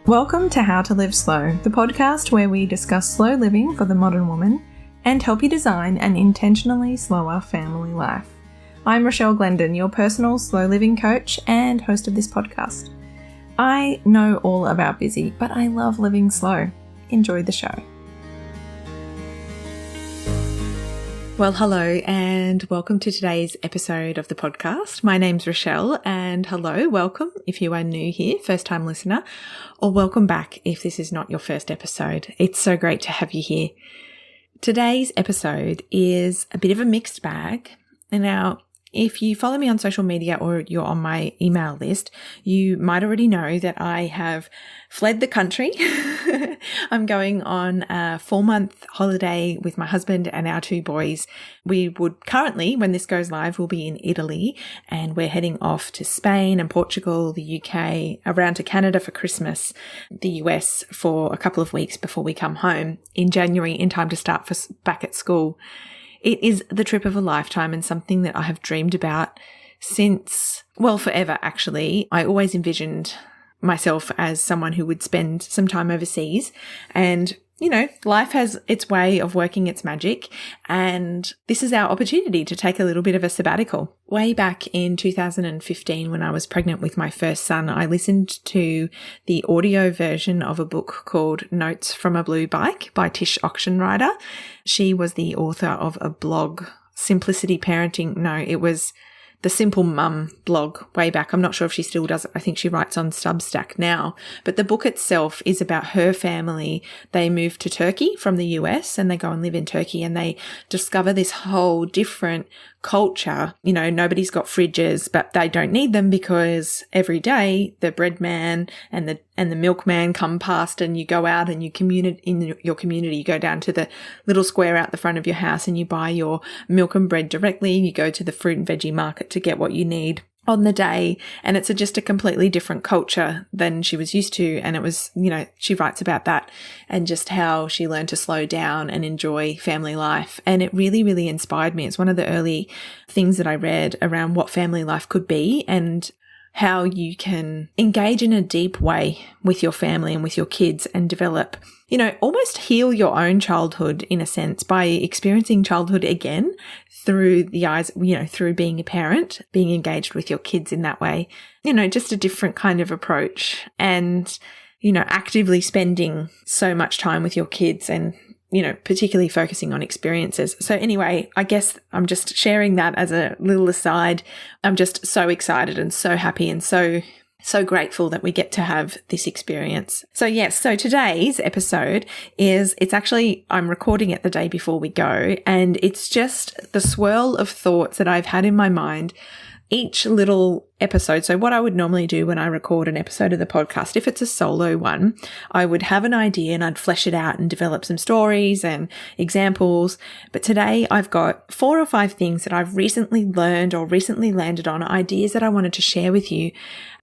Welcome to How to Live Slow, the podcast where we discuss slow living for the modern woman and help you design an intentionally slower family life. I'm Rachelle Glendon, your personal slow living coach and host of this podcast. I know all about busy, but I love living slow. Enjoy the show. Well, hello and welcome to today's episode of the podcast. My name's Rachelle and hello, welcome if you are new here, first time listener, or welcome back if this is not your first episode. It's so great to have you here. Today's episode is a bit of a mixed bag. And now, if you follow me on social media or you're on my email list, you might already know that I have fled the country. I'm going on a 4-month holiday with my husband and our 2 boys. We would currently, when this goes live, we'll be in Italy and we're heading off to Spain and Portugal, the UK, around to Canada for Christmas, the US for a couple of weeks before we come home in January in time to start back at school. It is the trip of a lifetime and something that I have dreamed about since, well, forever actually. I always envisioned myself as someone who would spend some time overseas and, you know, life has its way of working its magic and this is our opportunity to take a little bit of a sabbatical. Way back in 2015 when I was pregnant with my first son, I listened to the audio version of a book called Notes from a Blue Bike by Tish Oxenrider. She was the author of a blog, Simplicity Parenting. No, it was the Simple Mum blog way back. I'm not sure if she still does it. I think she writes on Substack now. But the book itself is about her family. They move to Turkey from the US and they go and live in Turkey and they discover this whole different culture. You know, nobody's got fridges, but they don't need them because every day the bread man and the milkman come past and you go out and you in your community, you go down to the little square out the front of your house and you buy your milk and bread directly. You go to the fruit and veggie market to get what you need on the day. And it's just a completely different culture than she was used to. And it was, you know, she writes about that and just how she learned to slow down and enjoy family life. And it really, really inspired me. It's one of the early things that I read around what family life could be and how you can engage in a deep way with your family and with your kids and develop, you know, almost heal your own childhood in a sense by experiencing childhood again through the eyes, you know, through being a parent, being engaged with your kids in that way, you know, just a different kind of approach and, you know, actively spending so much time with your kids and, you know, particularly focusing on experiences. So anyway, I guess I'm just sharing that as a little aside. I'm just so excited and so happy and so grateful that we get to have this experience. So yes, so today's episode I'm recording it the day before we go and it's just the swirl of thoughts that I've had in my mind each little episode. So what I would normally do when I record an episode of the podcast, if it's a solo one, I would have an idea and I'd flesh it out and develop some stories and examples. But today I've got 4 or 5 things that I've recently learned or recently landed on, ideas that I wanted to share with you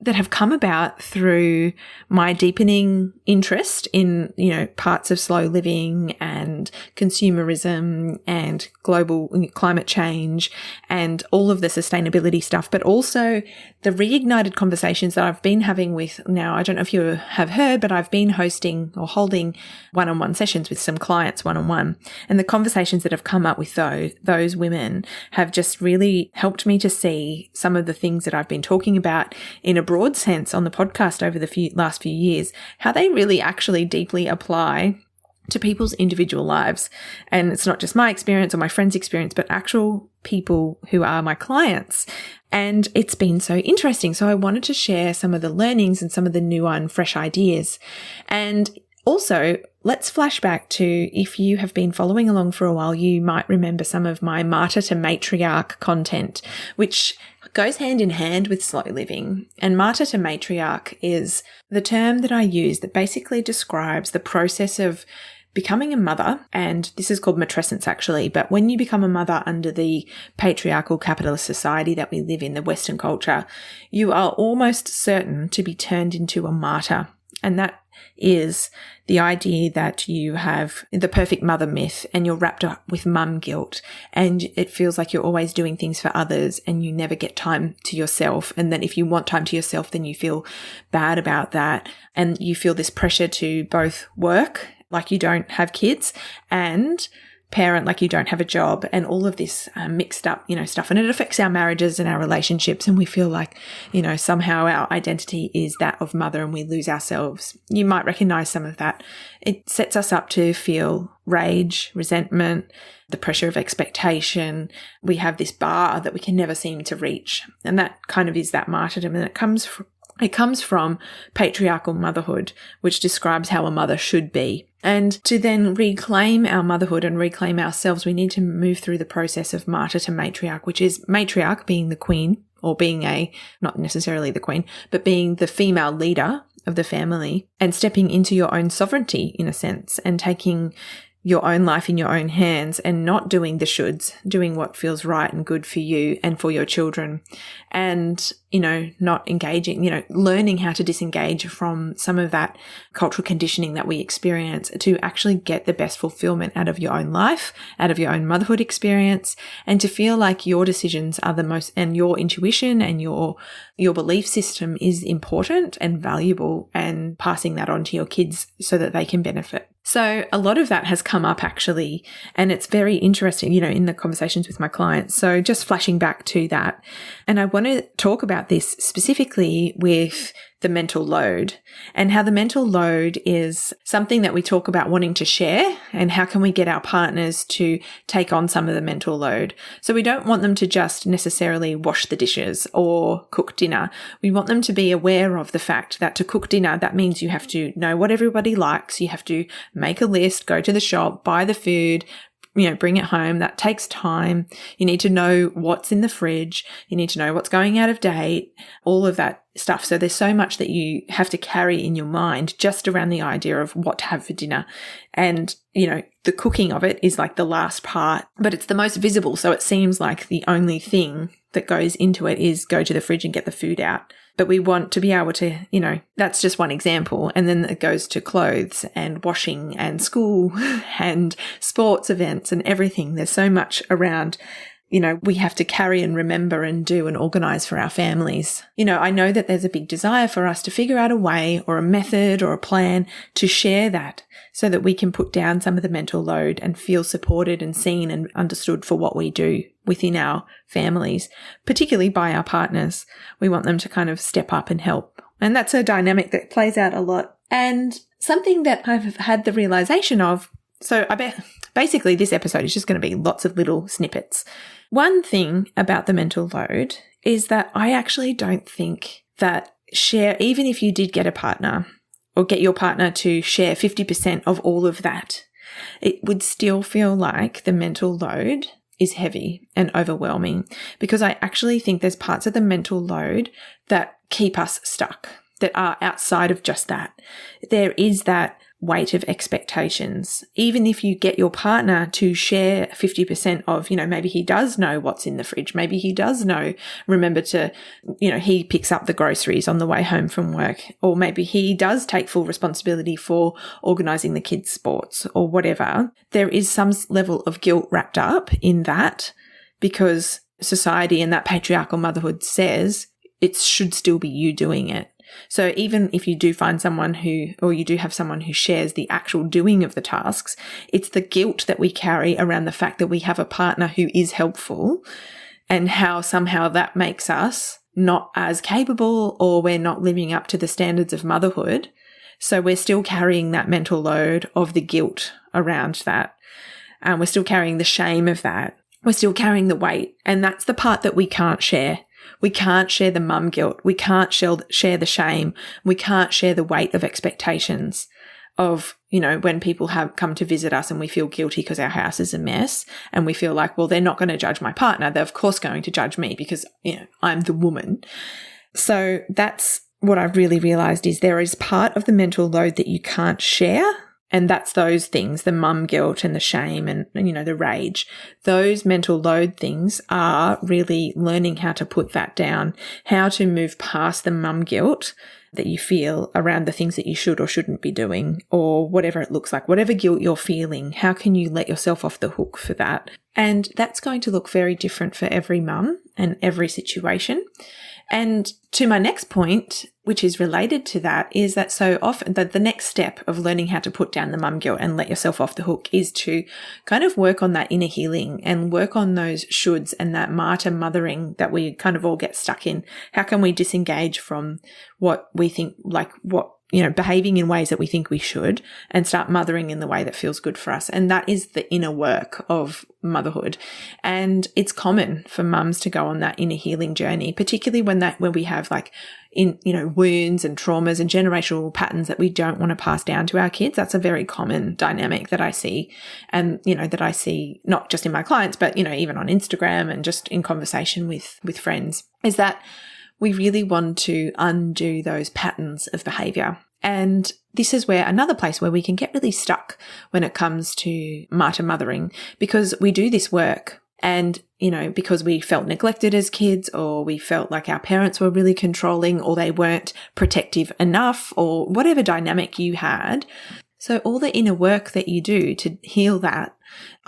that have come about through my deepening interest in, you know, parts of slow living and consumerism and global climate change and all of the sustainability stuff, but also the reignited conversations that I've been having with, now I don't know if you have heard, but I've been hosting or holding one-on-one sessions with some clients one-on-one. And the conversations that have come up with those women have just really helped me to see some of the things that I've been talking about in a broad sense on the podcast over the last few years, how they really actually deeply apply to people's individual lives. And it's not just my experience or my friend's experience, but actual people who are my clients. And it's been so interesting. So I wanted to share some of the learnings and some of the new and fresh ideas. And also, let's flash back to, if you have been following along for a while, you might remember some of my martyr to matriarch content, which goes hand in hand with slow living. And martyr to matriarch is the term that I use that basically describes the process of becoming a mother, and this is called matrescence actually, but when you become a mother under the patriarchal capitalist society that we live in, the Western culture, you are almost certain to be turned into a martyr. And that is the idea that you have the perfect mother myth and you're wrapped up with mum guilt, and it feels like you're always doing things for others and you never get time to yourself. And then if you want time to yourself, then you feel bad about that. And you feel this pressure to both work like you don't have kids and parent like you don't have a job, and all of this mixed up, stuff. And it affects our marriages and our relationships. And we feel like, somehow our identity is that of mother and we lose ourselves. You might recognize some of that. It sets us up to feel rage, resentment, the pressure of expectation. We have this bar that we can never seem to reach. And that kind of is that martyrdom. And it comes from patriarchal motherhood, which describes how a mother should be. And to then reclaim our motherhood and reclaim ourselves, we need to move through the process of martyr to matriarch, which is matriarch being the queen, or being not necessarily the queen, but being the female leader of the family, and stepping into your own sovereignty in a sense, and taking your own life in your own hands and not doing the shoulds, doing what feels right and good for you and for your children, and, not engaging, learning how to disengage from some of that cultural conditioning that we experience to actually get the best fulfillment out of your own life, out of your own motherhood experience, and to feel like your decisions are the most, and your intuition and your belief system is important and valuable, and passing that on to your kids so that they can benefit. So a lot of that has come up actually, and it's very interesting, in the conversations with my clients. So just flashing back to that. And I want to talk about this specifically with the mental load, and how the mental load is something that we talk about wanting to share, and how can we get our partners to take on some of the mental load. So we don't want them to just necessarily wash the dishes or cook dinner. We want them to be aware of the fact that to cook dinner, that means you have to know what everybody likes. You have to make a list, go to the shop, buy the food, bring it home. That takes time. You need to know what's in the fridge. You need to know what's going out of date, all of that stuff. So there's so much that you have to carry in your mind just around the idea of what to have for dinner. And, the cooking of it is like the last part, but it's the most visible. So it seems like the only thing that goes into it is go to the fridge and get the food out. But we want to be able to, that's just one example. And then it goes to clothes and washing and school and sports events and everything. There's so much around, we have to carry and remember and do and organize for our families. I know that there's a big desire for us to figure out a way or a method or a plan to share that, so that we can put down some of the mental load and feel supported and seen and understood for what we do within our families, particularly by our partners. We want them to kind of step up and help. And that's a dynamic that plays out a lot. And something that I've had the realization of, so I bet basically this episode is just going to be lots of little snippets. One thing about the mental load is that I actually don't think that even if you did get a partner, or get your partner to share 50% of all of that, it would still feel like the mental load is heavy and overwhelming, because I actually think there's parts of the mental load that keep us stuck, that are outside of just that. There is that weight of expectations. Even if you get your partner to share 50% of, maybe he does know what's in the fridge. Maybe he does remember to, he picks up the groceries on the way home from work, or maybe he does take full responsibility for organizing the kids' sports or whatever. There is some level of guilt wrapped up in that, because society and that patriarchal motherhood says it should still be you doing it. So even if you do find someone you do have someone who shares the actual doing of the tasks, it's the guilt that we carry around the fact that we have a partner who is helpful, and how somehow that makes us not as capable, or we're not living up to the standards of motherhood. So we're still carrying that mental load of the guilt around that. We're still carrying the shame of that. We're still carrying the weight. And that's the part that we can't share. We can't share the mum guilt. We can't share the shame. We can't share the weight of expectations of, when people have come to visit us and we feel guilty because our house is a mess, and we feel like, well, they're not going to judge my partner. They're of course going to judge me because, I'm the woman. So that's what I've really realized, is there is part of the mental load that you can't share, And that's those things, the mum guilt and the shame and, the rage. Those mental load things are really learning how to put that down, how to move past the mum guilt that you feel around the things that you should or shouldn't be doing, or whatever it looks like, whatever guilt you're feeling. How can you let yourself off the hook for that? And that's going to look very different for every mum and every situation. And to my next point, which is related to that, is that so often the next step of learning how to put down the mum guilt and let yourself off the hook is to kind of work on that inner healing and work on those shoulds and that martyr mothering that we kind of all get stuck in. How can we disengage from what we think, behaving in ways that we think we should, and start mothering in the way that feels good for us? And that is the inner work of motherhood. And it's common for mums to go on that inner healing journey, particularly when we have wounds and traumas and generational patterns that we don't want to pass down to our kids. That's a very common dynamic that I see, and that I see not just in my clients, but even on Instagram and just in conversation with friends, is that we really want to undo those patterns of behavior. And this is another place where we can get really stuck when it comes to martyr mothering, because we do this work and, because we felt neglected as kids, or we felt like our parents were really controlling, or they weren't protective enough, or whatever dynamic you had. So all the inner work that you do to heal that,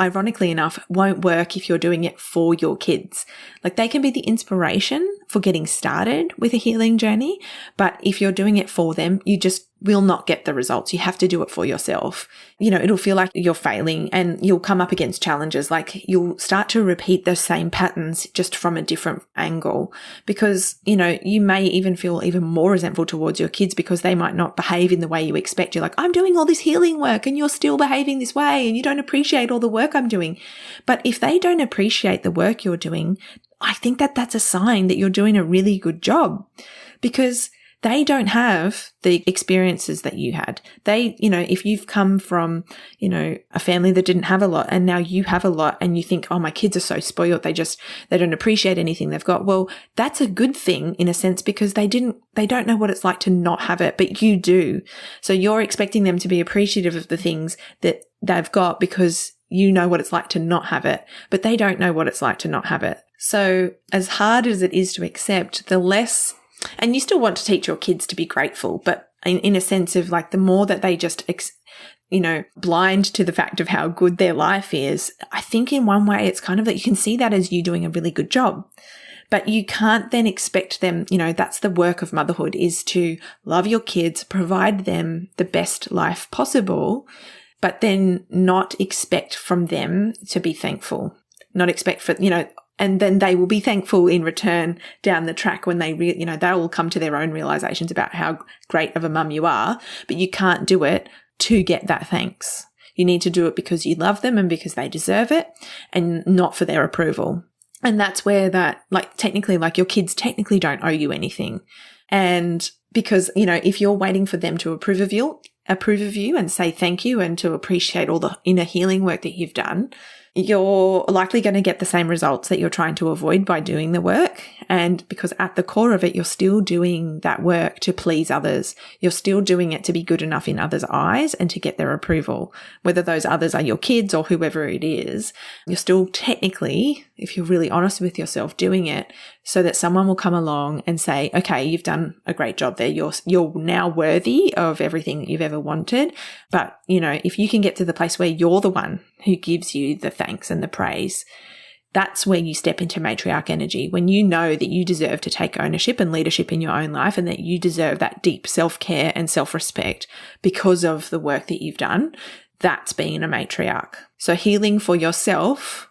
ironically enough, won't work if you're doing it for your kids. Like, they can be the inspiration for getting started with a healing journey, but if you're doing it for them, you just will not get the results. You have to do it for yourself. It'll feel like you're failing, and you'll come up against challenges. Like, you'll start to repeat the same patterns just from a different angle, because, you may even feel even more resentful towards your kids because they might not behave in the way you expect. You're like, I'm doing all this healing work and you're still behaving this way, and you don't appreciate all the work I'm doing. But if they don't appreciate the work you're doing, I think that that's a sign that you're doing a really good job, because they don't have the experiences that you had. They, if you've come from, a family that didn't have a lot, and now you have a lot, and you think, oh, my kids are so spoiled, they don't appreciate anything they've got. Well, that's a good thing in a sense, because they don't know what it's like to not have it, but you do. So you're expecting them to be appreciative of the things that they've got because you know what it's like to not have it, but they don't know what it's like to not have it. So as hard as it is to accept, the less. And you still want to teach your kids to be grateful, but in a sense of like, the more that they just, blind to the fact of how good their life is, I think in one way it's kind of that you can see that as you doing a really good job. But you can't then expect them, that's the work of motherhood, is to love your kids, provide them the best life possible, but then not expect from them to be thankful, not expect for, and then they will be thankful in return down the track when they they will come to their own realizations about how great of a mum you are, but you can't do it to get that thanks. You need to do it because you love them and because they deserve it, and not for their approval. And that's where that, your kids technically don't owe you anything. And because, if you're waiting for them to approve of you and say thank you and to appreciate all the inner healing work that you've done, you're likely going to get the same results that you're trying to avoid by doing the work. And because at the core of it, you're still doing that work to please others. You're still doing it to be good enough in others' eyes and to get their approval. Whether those others are your kids or whoever it is, you're still technically, if you're really honest with yourself, doing it so that someone will come along and say, okay, you've done a great job there. You're now worthy of everything that you've ever wanted. But, if you can get to the place where you're the one who gives you the thanks and the praise, that's where you step into matriarch energy, when you know that you deserve to take ownership and leadership in your own life, and that you deserve that deep self-care and self-respect because of the work that you've done. That's being a matriarch. So healing for yourself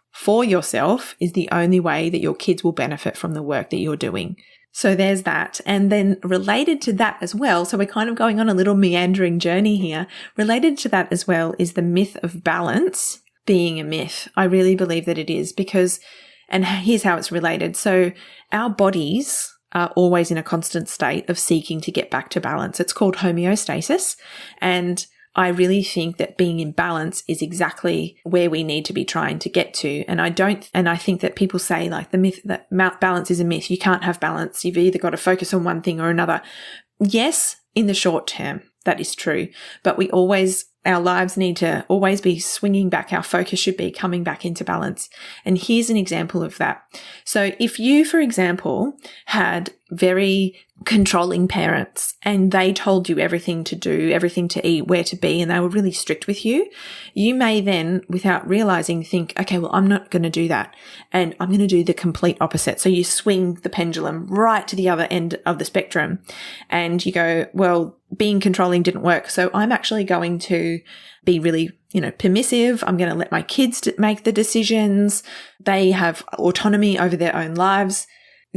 is the only way that your kids will benefit from the work that you're doing. So there's that. And then related to that as well, so we're kind of going on a little meandering journey here. Related to that as well is the myth of balance being a myth. I really believe that it is, because, and here's how it's related. So our bodies are always in a constant state of seeking to get back to balance. It's called homeostasis. And I really think that being in balance is exactly where we need to be trying to get to. And I think that people say the myth that balance is a myth. You can't have balance. You've either got to focus on one thing or another. Yes, in the short term, that is true. But we always, our lives need to always be swinging back. Our focus should be coming back into balance. And here's an example of that. So if you, for example, had very controlling parents and they told you everything to do, everything to eat, where to be, and they were really strict with you, you may then, without realizing, think, okay, well, I'm not going to do that. And I'm going to do the complete opposite. So you swing the pendulum right to the other end of the spectrum and you go, well, being controlling didn't work. So I'm actually going to be really, permissive. I'm going to let my kids make the decisions. They have autonomy over their own lives.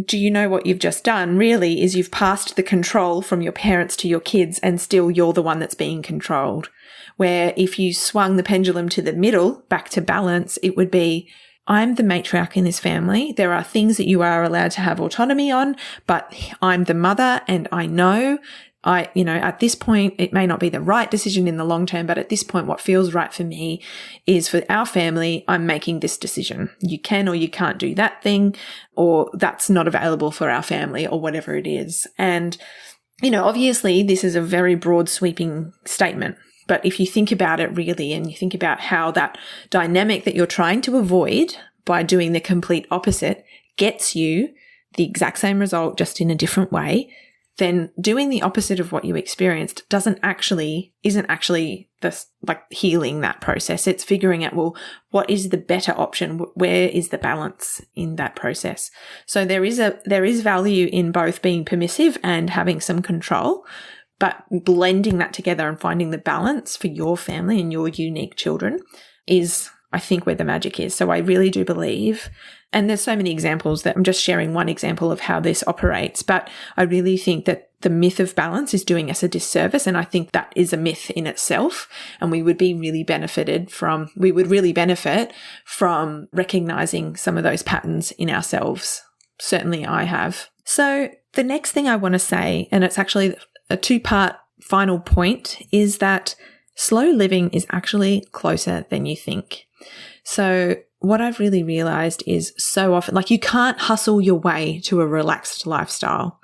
Do you know what you've just done really is you've passed the control from your parents to your kids and still you're the one that's being controlled. Where if you swung the pendulum to the middle, back to balance, it would be, I'm the matriarch in this family. There are things that you are allowed to have autonomy on, but I'm the mother and I know at this point, it may not be the right decision in the long term, but at this point, what feels right for me is for our family, I'm making this decision. You can or you can't do that thing, or that's not available for our family, or whatever it is. And, obviously this is a very broad sweeping statement, but if you think about it really, and you think about how that dynamic that you're trying to avoid by doing the complete opposite gets you the exact same result, just in a different way, then doing the opposite of what you experienced isn't actually healing that process. It's figuring out, well, what is the better option? Where is the balance in that process? So there is value in both being permissive and having some control, but blending that together and finding the balance for your family and your unique children is, I think, where the magic is. So I really do believe, and there's so many examples that I'm just sharing one example of how this operates, but I really think that the myth of balance is doing us a disservice. And I think that is a myth in itself. And we would really benefit from recognizing some of those patterns in ourselves. Certainly I have. So the next thing I want to say, and it's actually a two-part final point, is that slow living is actually closer than you think. So what I've really realized is so often, you can't hustle your way to a relaxed lifestyle.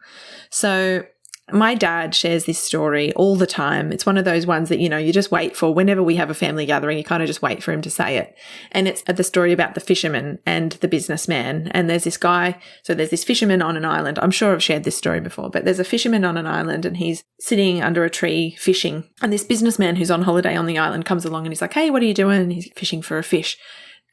So my dad shares this story all the time. It's one of those ones that, you just wait for whenever we have a family gathering, you kind of just wait for him to say it. And it's the story about the fisherman and the businessman. And there's this guy, so there's this fisherman on an island. I'm sure I've shared this story before, but there's a fisherman on an island and he's sitting under a tree fishing. And this businessman who's on holiday on the island comes along and he's like, hey, what are you doing? And he's fishing for a fish.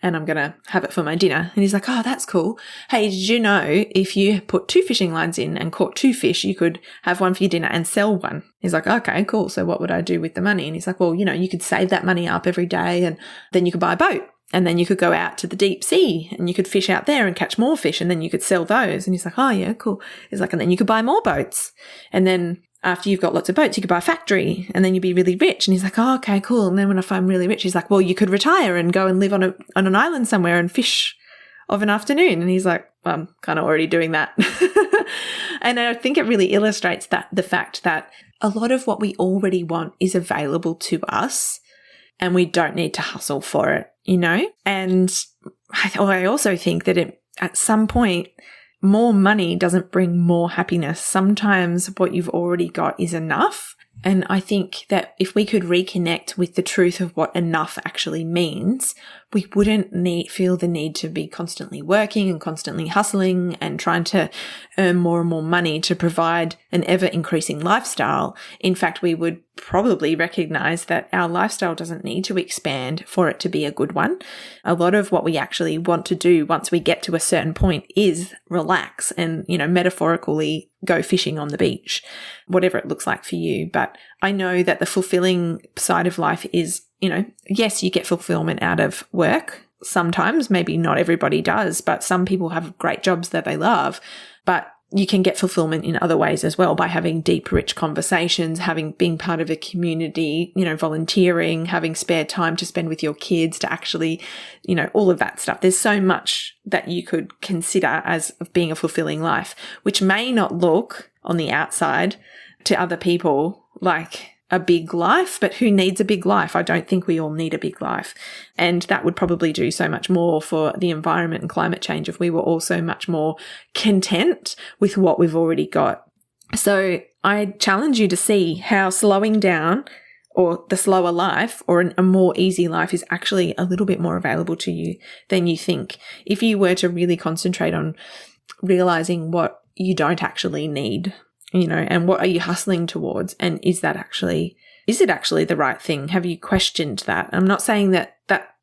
And I'm going to have it for my dinner. And he's like, oh, that's cool. Hey, did you know if you put 2 fishing lines in and caught 2 fish, you could have one for your dinner and sell one? He's like, okay, cool. So what would I do with the money? And he's like, well, you could save that money up every day and then you could buy a boat. And then you could go out to the deep sea and you could fish out there and catch more fish and then you could sell those. And he's like, oh, yeah, cool. He's like, and then you could buy more boats. And then after you've got lots of boats, you could buy a factory and then you'd be really rich. And he's like, oh, okay, cool. And then if I'm really rich, he's like, well, you could retire and go and live on an island somewhere and fish of an afternoon. And he's like, well, I'm kind of already doing that. And I think it really illustrates the fact that a lot of what we already want is available to us and we don't need to hustle for it, And I also think that at some point, more money doesn't bring more happiness. Sometimes what you've already got is enough. And I think that if we could reconnect with the truth of what enough actually means, we wouldn't feel the need to be constantly working and constantly hustling and trying to earn more and more money to provide an ever-increasing lifestyle. In fact, we would probably recognize that our lifestyle doesn't need to expand for it to be a good one. A lot of what we actually want to do once we get to a certain point is relax and, metaphorically go fishing on the beach, whatever it looks like for you. But I know that the fulfilling side of life is, yes, you get fulfillment out of work. Sometimes, maybe not everybody does, but some people have great jobs that they love. But you can get fulfillment in other ways as well by having deep, rich conversations, being part of a community, volunteering, having spare time to spend with your kids, to actually, all of that stuff. There's so much that you could consider as being a fulfilling life, which may not look on the outside to other people like a big life, but who needs a big life? I don't think we all need a big life. And that would probably do so much more for the environment and climate change if we were also much more content with what we've already got. So I challenge you to see how slowing down or the slower life or a more easy life is actually a little bit more available to you than you think. If you were to really concentrate on realizing what you don't actually need, and what are you hustling towards? And is it actually the right thing? Have you questioned that? I'm not saying that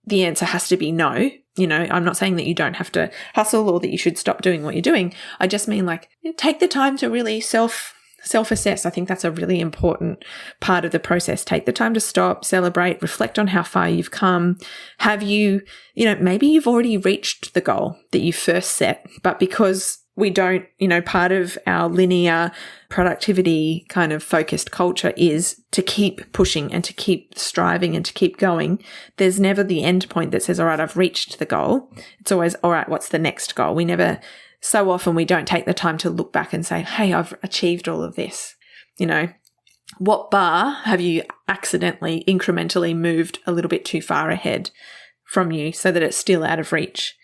the answer has to be no. I'm not saying that you don't have to hustle or that you should stop doing what you're doing. I just mean take the time to really self-assess. I think that's a really important part of the process. Take the time to stop, celebrate, reflect on how far you've come. Have you, maybe you've already reached the goal that you first set, but because we don't, part of our linear productivity kind of focused culture is to keep pushing and to keep striving and to keep going. There's never the end point that says, all right, I've reached the goal. It's always, all right, what's the next goal? So often we don't take the time to look back and say, hey, I've achieved all of this. What bar have you accidentally, incrementally moved a little bit too far ahead from you so that it's still out of reach?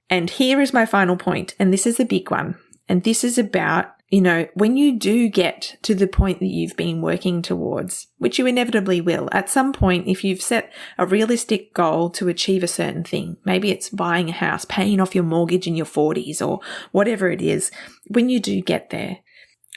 And here is my final point, and this is a big one. And this is about, when you do get to the point that you've been working towards, which you inevitably will, at some point, if you've set a realistic goal to achieve a certain thing, maybe it's buying a house, paying off your mortgage in your 40s or whatever it is, when you do get there,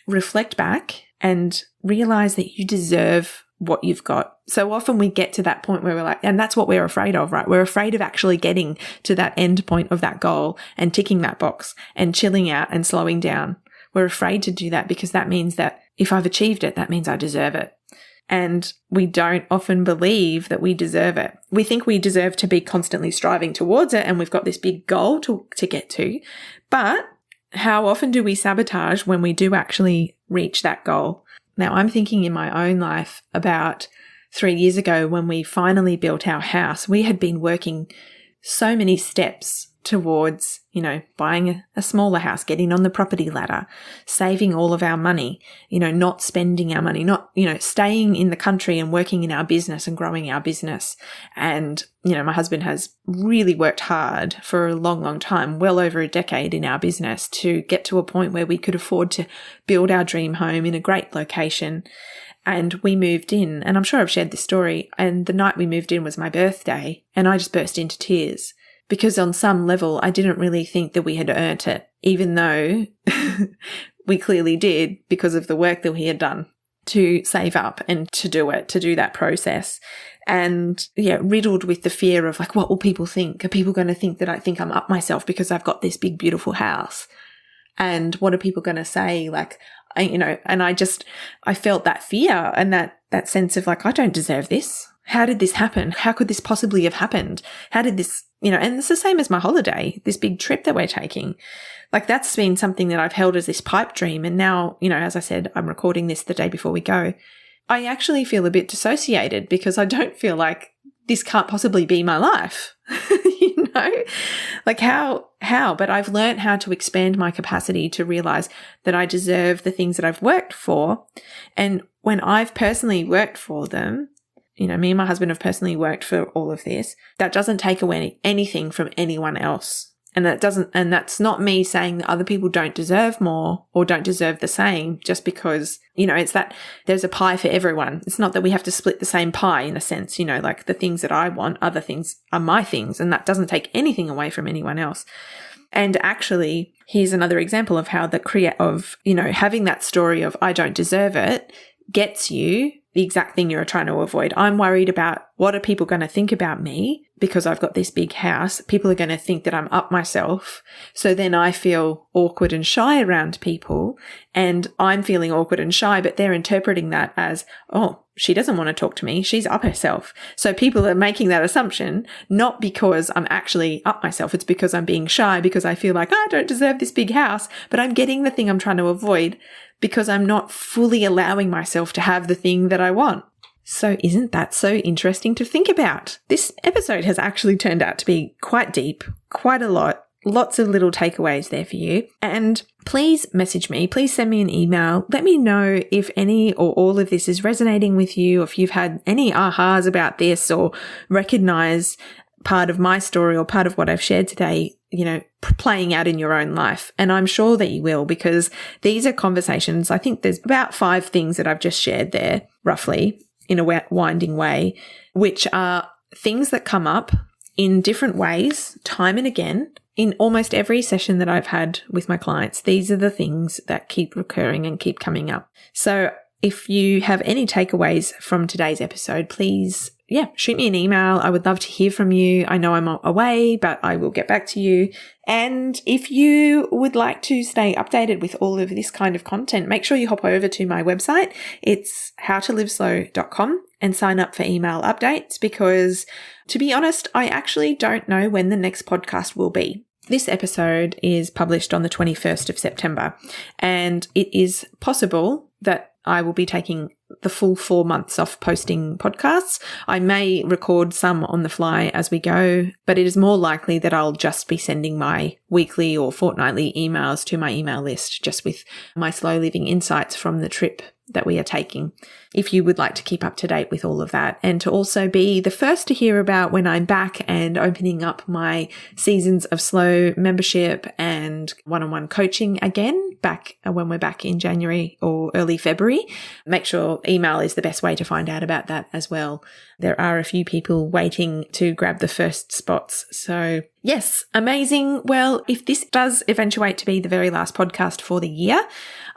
reflect back and realize that you deserve what you've got. So often we get to that point where we're like, and that's what we're afraid of, right? We're afraid of actually getting to that end point of that goal and ticking that box and chilling out and slowing down. We're afraid to do that because that means that if I've achieved it, that means I deserve it. And we don't often believe that we deserve it. We think we deserve to be constantly striving towards it and we've got this big goal to get to. But how often do we sabotage when we do actually reach that goal? Now, I'm thinking in my own life about 3 years ago when we finally built our house. We had been working so many steps towards, buying a smaller house, getting on the property ladder, saving all of our money, not spending our money, not, staying in the country and working in our business and growing our business. And, my husband has really worked hard for a long, long time, well over a decade in our business to get to a point where we could afford to build our dream home in a great location. And we moved in, and I'm sure I've shared this story, and the night we moved in was my birthday, and I just burst into tears. Because on some level, I didn't really think that we had earned it, even though we clearly did because of the work that we had done to save up and to do that process. And riddled with the fear of what will people think? Are people going to think that I think I'm up myself because I've got this big, beautiful house? And what are people going to say? And I felt that fear and that sense of I don't deserve this. How did this happen? How could this possibly have happened? How did this, and it's the same as my holiday, this big trip that we're taking. That's been something that I've held as this pipe dream. And now, as I said, I'm recording this the day before we go. I actually feel a bit dissociated because I don't feel like this can't possibly be my life. How? But I've learned how to expand my capacity to realize that I deserve the things that I've worked for. And when I've personally worked for them, me and my husband have personally worked for all of this. That doesn't take away anything from anyone else. And that's not me saying that other people don't deserve more or don't deserve the same just because, it's that there's a pie for everyone. It's not that we have to split the same pie in a sense, the things that I want, other things are my things, and that doesn't take anything away from anyone else. And actually, here's another example of how having that story of I don't deserve it gets you the exact thing you're trying to avoid. I'm worried about what are people going to think about me because I've got this big house. People are going to think that I'm up myself. So then I feel awkward and shy around people, and I'm feeling awkward and shy, but they're interpreting that as, oh, she doesn't want to talk to me. She's up herself. So people are making that assumption, not because I'm actually up myself. It's because I'm being shy because I feel like I don't deserve this big house, but I'm getting the thing I'm trying to avoid because I'm not fully allowing myself to have the thing that I want. So isn't that so interesting to think about? This episode has actually turned out to be quite deep, quite a lot. Lots of little takeaways there for you. And please message me. Please send me an email. Let me know if any or all of this is resonating with you, or if you've had any ahas about this or recognize part of my story or part of what I've shared today, playing out in your own life. And I'm sure that you will, because these are conversations. I think there's about 5 things that I've just shared there, roughly, in a winding way, which are things that come up in different ways, time and again, in almost every session that I've had with my clients. These are the things that keep recurring and keep coming up. So if you have any takeaways from today's episode, please, shoot me an email. I would love to hear from you. I know I'm away, but I will get back to you. And if you would like to stay updated with all of this kind of content, make sure you hop over to my website. It's howtoliveslow.com and sign up for email updates, because to be honest, I actually don't know when the next podcast will be. This episode is published on the 21st of September, and it is possible that I will be taking the full 4 months off posting podcasts. I may record some on the fly as we go, but it is more likely that I'll just be sending my weekly or fortnightly emails to my email list, just with my slow living insights from the trip that we are taking. If you would like to keep up to date with all of that, and to also be the first to hear about when I'm back and opening up my Seasons of Slow membership and one-on-one coaching again, back when we're back in January or early February, make sure email is the best way to find out about that as well. There are a few people waiting to grab the first spots. So yes, amazing. Well, if this does eventuate to be the very last podcast for the year,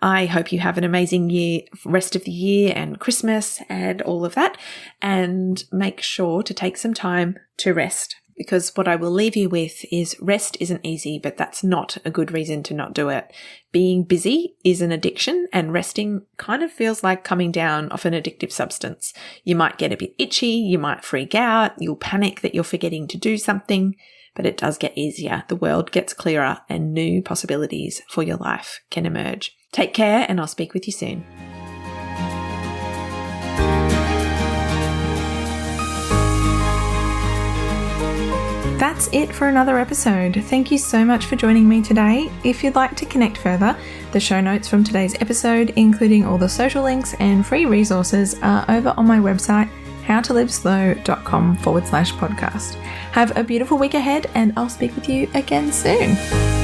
I hope you have an amazing year, rest of the year and Christmas and all of that. And make sure to take some time to rest, because what I will leave you with is rest isn't easy, but that's not a good reason to not do it. Being busy is an addiction, and resting kind of feels like coming down off an addictive substance. You might get a bit itchy, you might freak out, you'll panic that you're forgetting to do something, but it does get easier. The world gets clearer and new possibilities for your life can emerge. Take care, and I'll speak with you soon. That's it for another episode. Thank you so much for joining me today. If you'd like to connect further, the show notes from today's episode, including all the social links and free resources, are over on my website, howtoliveslow.com/podcast. Have a beautiful week ahead, and I'll speak with you again soon.